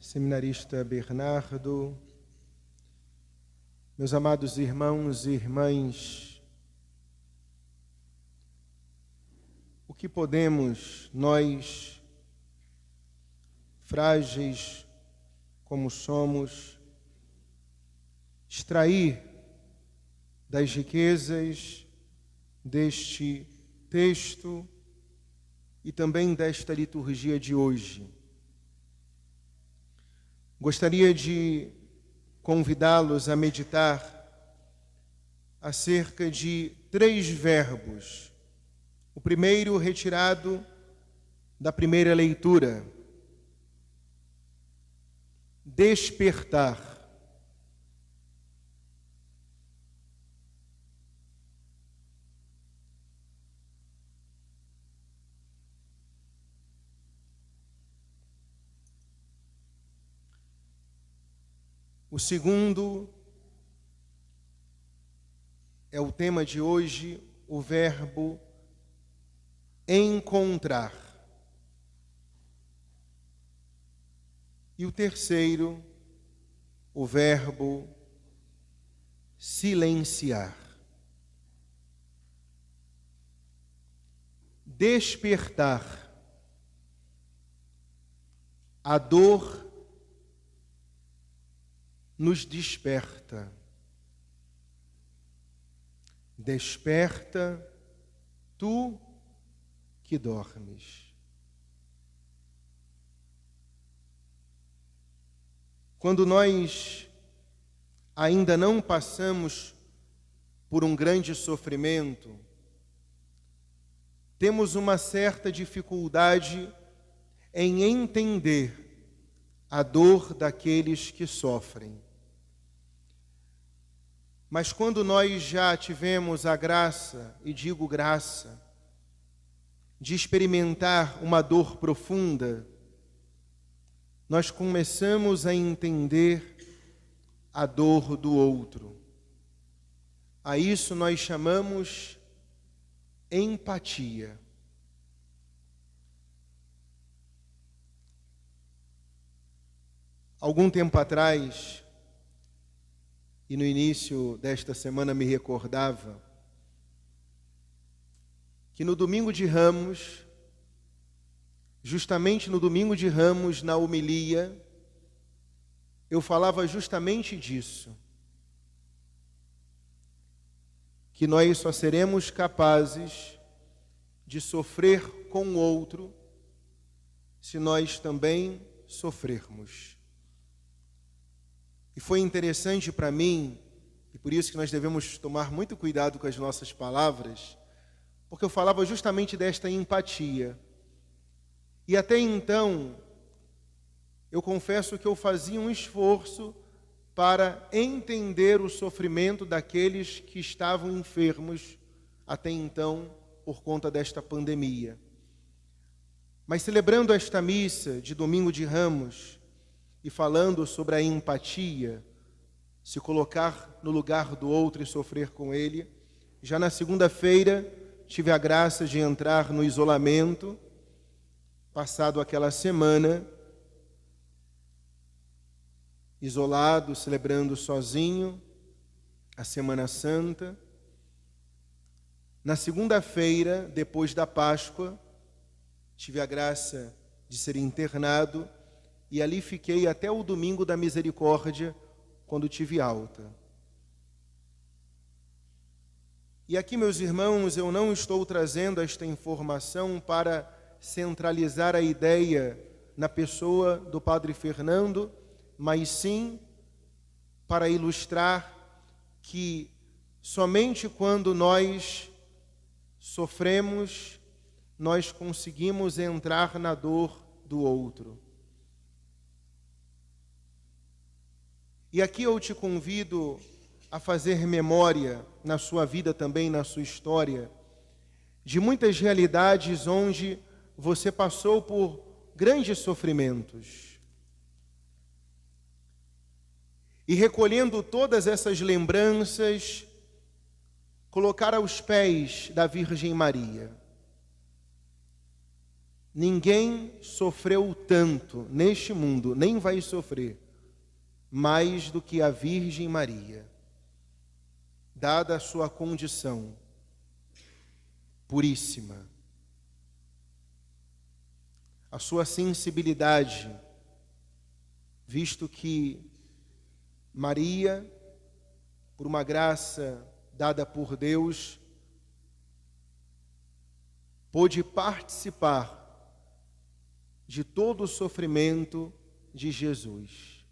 seminarista Bernardo, meus amados irmãos e irmãs, o que podemos nós, frágeis como somos, extrair das riquezas deste texto e também desta liturgia de hoje? Gostaria de convidá-los a meditar acerca de 3 verbos. O primeiro, retirado da primeira leitura: despertar. O segundo é o tema de hoje, o verbo encontrar. E o terceiro, o verbo silenciar. Despertar. A dor nos desperta. Desperta, tu que dormes. Quando nós ainda não passamos por um grande sofrimento, temos uma certa dificuldade em entender a dor daqueles que sofrem. Mas quando nós já tivemos a graça, e digo graça, de experimentar uma dor profunda, nós começamos a entender a dor do outro. A isso nós chamamos empatia. Algum tempo atrás, e no início desta semana me recordava, que no domingo de Ramos, justamente no domingo de Ramos, na homilia, eu falava justamente disso, que nós só seremos capazes de sofrer com o outro se nós também sofrermos. E foi interessante para mim, e por isso que nós devemos tomar muito cuidado com as nossas palavras, porque eu falava justamente desta empatia. E até então, eu confesso que eu fazia um esforço para entender o sofrimento daqueles que estavam enfermos até então por conta desta pandemia. Mas celebrando esta missa de Domingo de Ramos e falando sobre a empatia, se colocar no lugar do outro e sofrer com ele, já na segunda-feira tive a graça de entrar no isolamento, passado aquela semana, isolado, celebrando sozinho a Semana Santa. Na segunda-feira, depois da Páscoa, tive a graça de ser internado e ali fiquei até o domingo da Misericórdia, quando tive alta. E aqui, meus irmãos, eu não estou trazendo esta informação para centralizar a ideia na pessoa do Padre Fernando, mas sim para ilustrar que somente quando nós sofremos, nós conseguimos entrar na dor do outro. E aqui eu te convido a fazer memória, na sua vida também, na sua história, de muitas realidades onde você passou por grandes sofrimentos. E recolhendo todas essas lembranças, colocar aos pés da Virgem Maria. ninguém sofreu tanto neste mundo, nem vai sofrer, mais do que a Virgem Maria, dada a sua condição puríssima, a sua sensibilidade, visto que Maria, por uma graça dada por Deus, pôde participar de todo o sofrimento de Jesus.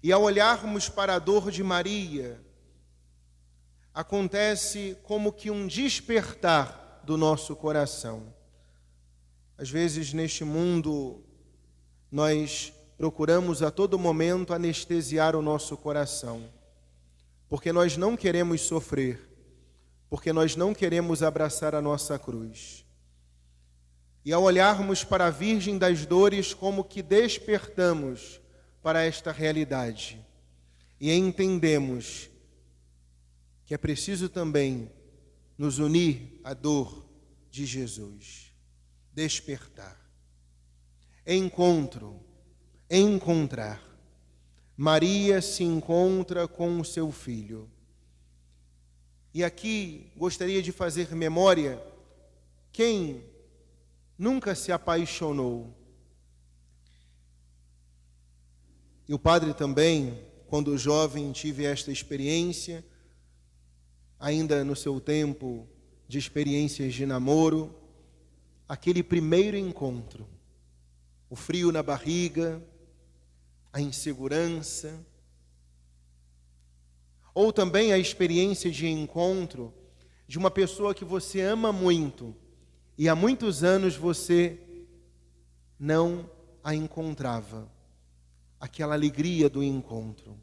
E ao olharmos para a dor de Maria, acontece como que um despertar do nosso coração. Às vezes neste mundo nós procuramos a todo momento anestesiar o nosso coração, porque nós não queremos sofrer, porque nós não queremos abraçar a nossa cruz. E ao olharmos para a Virgem das Dores, como que despertamos para esta realidade e entendemos que é preciso também nos unir à dor de Jesus. Despertar. Encontrar. Maria se encontra com o seu filho. E aqui gostaria de fazer memória, quem nunca se apaixonou? E o padre também, quando jovem, tive esta experiência, ainda no seu tempo de experiências de namoro, aquele primeiro encontro, o frio na barriga, a insegurança, ou também a experiência de encontro de uma pessoa que você ama muito e há muitos anos você não a encontrava, aquela alegria do encontro.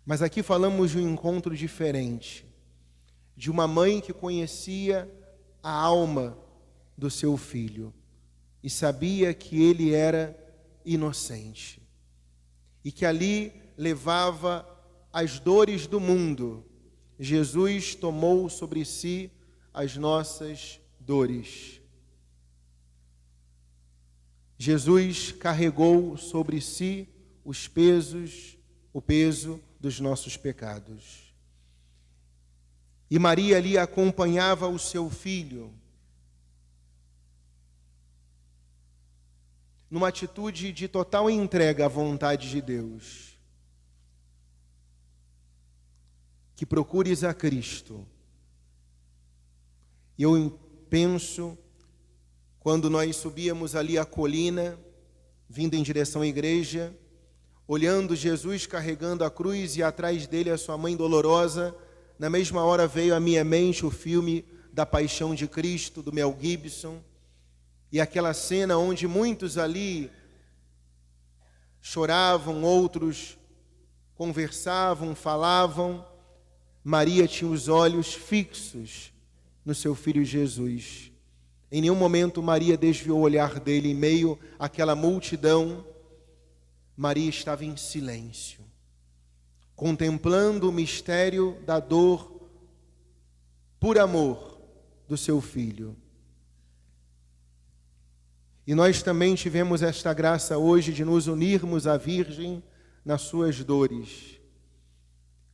Mas aqui falamos de um encontro diferente, de uma mãe que conhecia a alma do seu filho e sabia que ele era inocente e que ali levava as dores do mundo. Jesus tomou sobre si as nossas dores. Jesus carregou sobre si o peso dos nossos pecados. E Maria ali acompanhava o seu filho numa atitude de total entrega à vontade de Deus. Que procures a Cristo. E eu penso, quando nós subíamos ali a colina, vindo em direção à igreja, olhando Jesus carregando a cruz e atrás dele a sua mãe dolorosa, na mesma hora veio à minha mente o filme da Paixão de Cristo, do Mel Gibson, e aquela cena onde muitos ali choravam, outros conversavam, falavam. Maria tinha os olhos fixos no seu filho Jesus. Em nenhum momento Maria desviou o olhar dele em meio àquela multidão. Maria estava em silêncio, contemplando o mistério da dor por amor do seu filho. E nós também tivemos esta graça hoje de nos unirmos à Virgem nas suas dores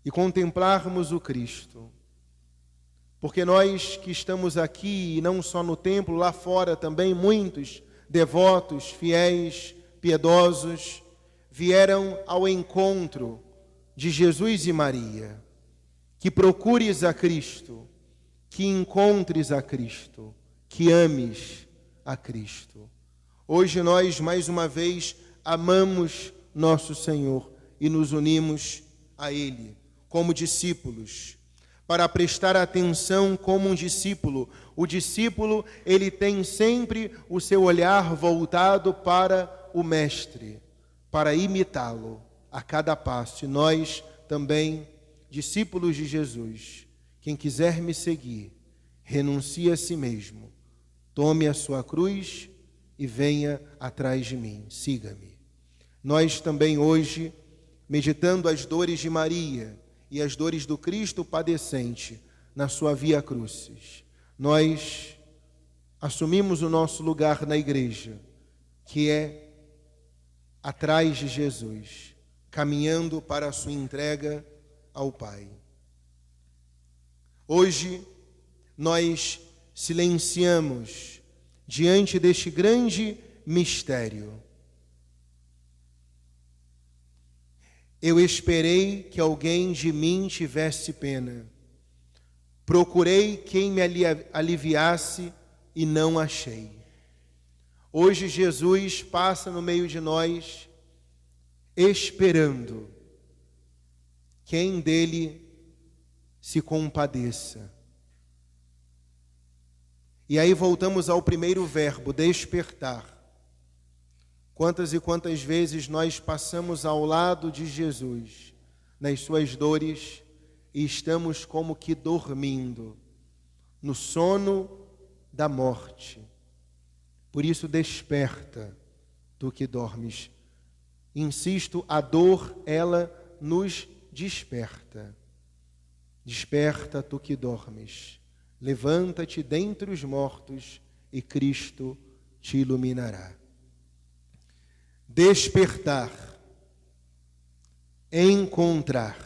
e contemplarmos o Cristo. Porque nós que estamos aqui, e não só no templo, lá fora também, muitos devotos, fiéis, piedosos, vieram ao encontro de Jesus e Maria. Que procures a Cristo, que encontres a Cristo, que ames a Cristo. Hoje nós, mais uma vez, amamos nosso Senhor e nos unimos a Ele, como discípulos, para prestar atenção como um discípulo. O discípulo, ele tem sempre o seu olhar voltado para o Mestre, para imitá-lo a cada passo. E nós também, discípulos de Jesus, quem quiser me seguir, renuncie a si mesmo, tome a sua cruz e venha atrás de mim, siga-me. Nós também hoje, meditando as dores de Maria e as dores do Cristo padecente na sua via crucis, nós assumimos o nosso lugar na igreja, que é atrás de Jesus, caminhando para a sua entrega ao Pai. Hoje, nós silenciamos diante deste grande mistério. Eu esperei que alguém de mim tivesse pena. Procurei quem me aliviasse e não achei. Hoje Jesus passa no meio de nós, esperando quem dele se compadeça. E aí voltamos ao primeiro verbo, despertar. Quantas e quantas vezes nós passamos ao lado de Jesus, nas suas dores, e estamos como que dormindo, no sono da morte. Por isso, desperta, tu que dormes. Insisto, a dor, ela nos desperta. Desperta, tu que dormes. Levanta-te dentre os mortos e Cristo te iluminará. Despertar, encontrar,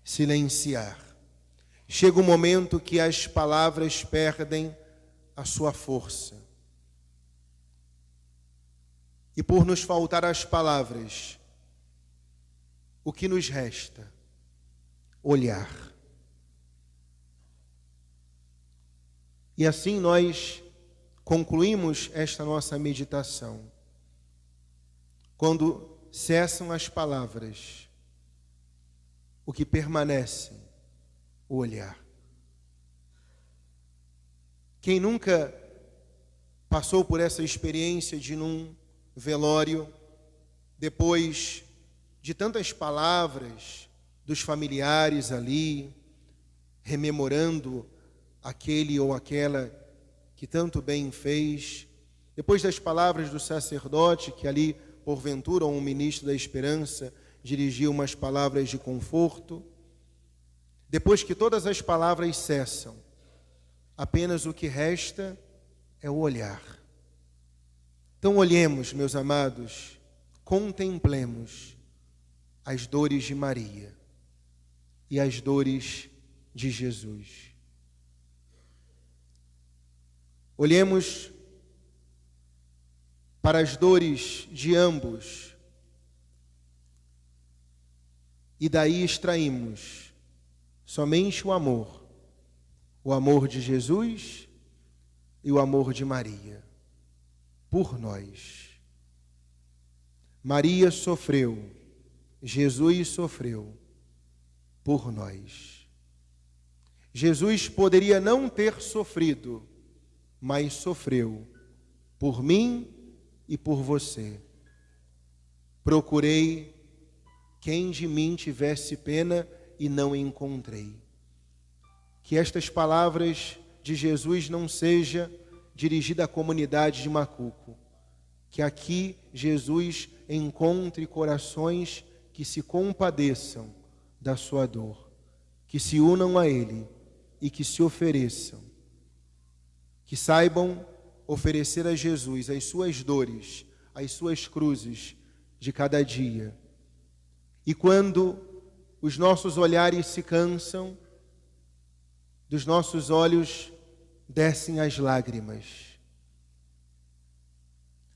silenciar. Chega um momento que as palavras perdem a sua força. E por nos faltar as palavras, o que nos resta? Olhar. E assim nós concluímos esta nossa meditação. Quando cessam as palavras, o que permanece? O olhar. Quem nunca passou por essa experiência de num velório, depois de tantas palavras dos familiares ali, rememorando aquele ou aquela que tanto bem fez, depois das palavras do sacerdote, que ali, porventura, um ministro da esperança, dirigiu umas palavras de conforto, depois que todas as palavras cessam, apenas o que resta é o olhar. Então olhemos, meus amados, contemplemos as dores de Maria e as dores de Jesus. Olhemos para as dores de ambos e daí extraímos somente o amor de Jesus e o amor de Maria, por nós. Maria sofreu, Jesus sofreu por nós. Jesus poderia não ter sofrido, mas sofreu por mim e por você. Procurei quem de mim tivesse pena e não encontrei. Que estas palavras de Jesus não seja dirigida à comunidade de Macuco. Que aqui Jesus encontre corações que se compadeçam da sua dor, que se unam a Ele e que se ofereçam, que saibam oferecer a Jesus as suas dores, as suas cruzes de cada dia. E quando os nossos olhares se cansam, dos nossos olhos descem as lágrimas.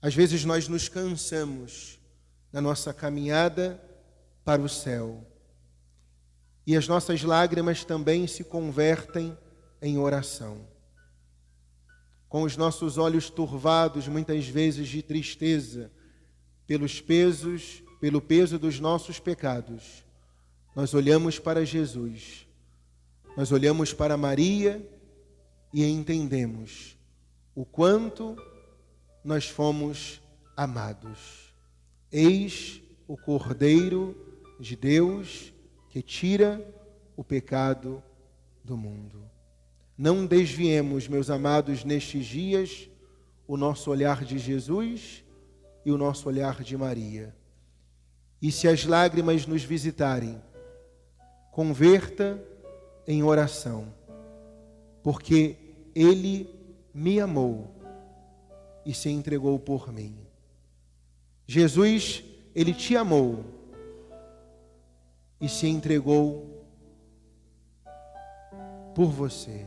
Às vezes nós nos cansamos na nossa caminhada para o céu. E as nossas lágrimas também se convertem em oração. Com os nossos olhos turvados, muitas vezes de tristeza, pelo peso dos nossos pecados, nós olhamos para Jesus, nós olhamos para Maria e entendemos o quanto nós fomos amados. Eis o Cordeiro de Deus que tira o pecado do mundo. Não desviemos, meus amados, nestes dias, o nosso olhar de Jesus e o nosso olhar de Maria. E se as lágrimas nos visitarem, converta em oração, porque Ele me amou e se entregou por mim. Jesus, Ele te amou e se entregou por você.